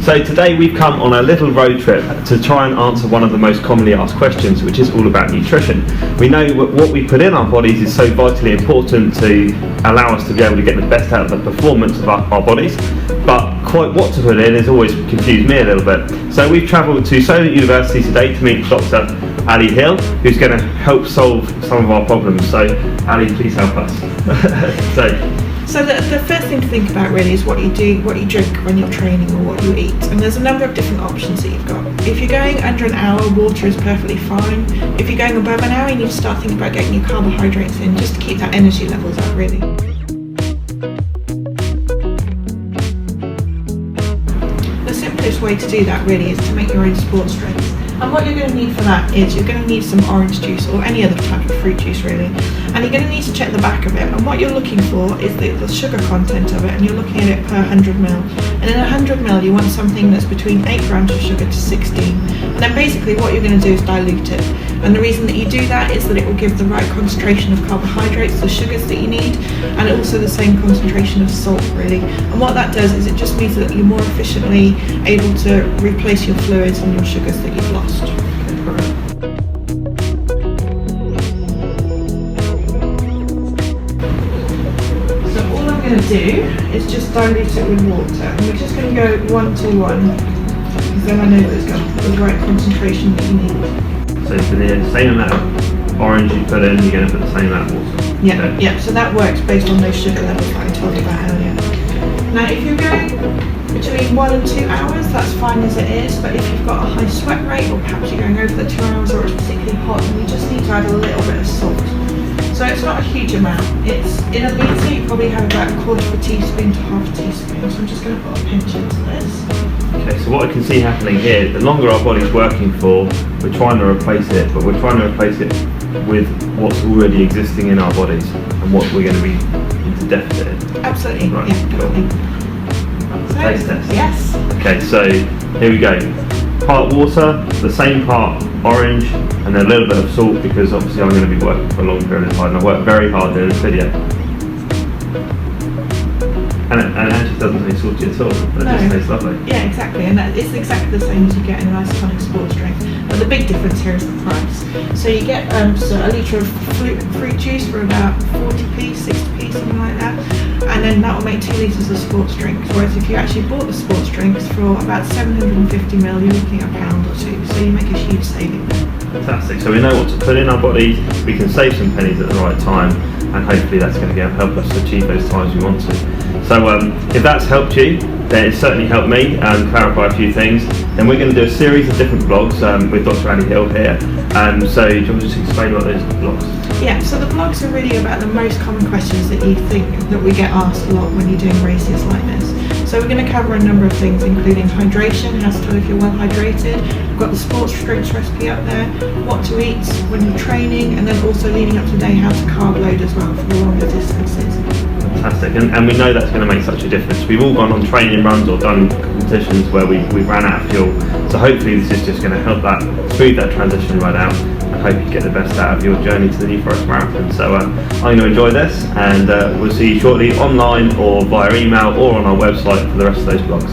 So today we've come on a little road trip to try and answer one of the most commonly asked questions, which is all about nutrition. We know what we put in our bodies is so vitally important to allow us to be able to get the best out of the performance of our bodies, but quite what to put in has always confused me a little bit. So we've travelled to Solent University today to meet Dr Alison Hill, who's going to help solve some of our problems. So Ali, please help us. So the first thing to think about really is what you do, what you drink when you're training, or what you eat. And there's a number of different options that you've got. If you're going under an hour, water is perfectly fine. If you're going above an hour, you need to start thinking about getting your carbohydrates in just to keep that energy levels up really. The simplest way to do that really is to make your own sports drinks. And what you're going to need for that is you're going to need some orange juice or any other type of fruit juice really, and you're going to need to check the back of it, and what you're looking for is the sugar content of it, and you're looking at it per 100 ml, and in 100 ml you want something that's between 8 grams of sugar to 16, and then basically what you're going to do is dilute it, and the reason that you do that is that it will give the right concentration of carbohydrates, the sugars that you need, and also the same concentration of salt really, and what that does is it just means that you're more efficiently able to replace your fluids and your sugars that you've lost. So all I'm going to do is just dilute it with water, and we're just going to go 1 to 1, because then I know that it's got the right concentration that you need. So for the same amount of orange you put in, you're going to put the same amount of water? Yeah, okay. Yeah, so that works based on those sugar levels that I told you about earlier. Now if you're going between 1 and 2 hours, that's fine as it is, but if you've got a high sweat rate, or perhaps you're going over the 2 hours, or it's particularly hot, then you just need to add a little bit of salt. So it's not a huge amount. It's in a litre, you probably have about 1/4 teaspoon to 1/2 teaspoon, so I'm just going to put a pinch into this. Okay, so what I can see happening here, the longer our body's working for, we're trying to replace it, but we're trying to replace it with what's already existing in our bodies and what we're going to be into deficit in. Absolutely, right, yeah, definitely. Taste test. Yes. Okay, so here we go. Part water, the same part orange, and then a little bit of salt, because obviously I'm going to be working for a long period of time. I work very hard doing this video. And it actually doesn't taste salty at all. It just tastes lovely. Yeah, exactly. And it's exactly the same as you get in an Isotonic Sports Drink. But the big difference here is the price. So you get a litre of fruit juice for about 40p, 60p, something like that. And then that will make 2 litres of sports drinks. Whereas if you actually bought the sports drinks for about 750 ml, you're looking at £1 or 2. So you make a huge saving. Fantastic. So we know what to put in our bodies, we can save some pennies at the right time, and hopefully that's going to help us achieve those times we want to. So if that's helped you, then it's certainly helped me clarify a few things. Then we're going to do a series of different vlogs with Dr Alison Hill here. So do you want to just explain about those vlogs? Yeah, so the vlogs are really about the most common questions that you think that we get asked a lot when you're doing races like this. So we're going to cover a number of things, including hydration, how to tell if you're well hydrated. We've got the sports drinks recipe up there, what to eat when you're training, and then also leading up to the day, how to carb load as well for the longer distances. Fantastic, and we know that's going to make such a difference. We've all gone on training runs or done competitions where we ran out of fuel, so hopefully this is just going to help that smooth that transition right out, and hope you get the best out of your journey to the New Forest Marathon. So I'm going to enjoy this, and we'll see you shortly online or via email or on our website for the rest of those vlogs.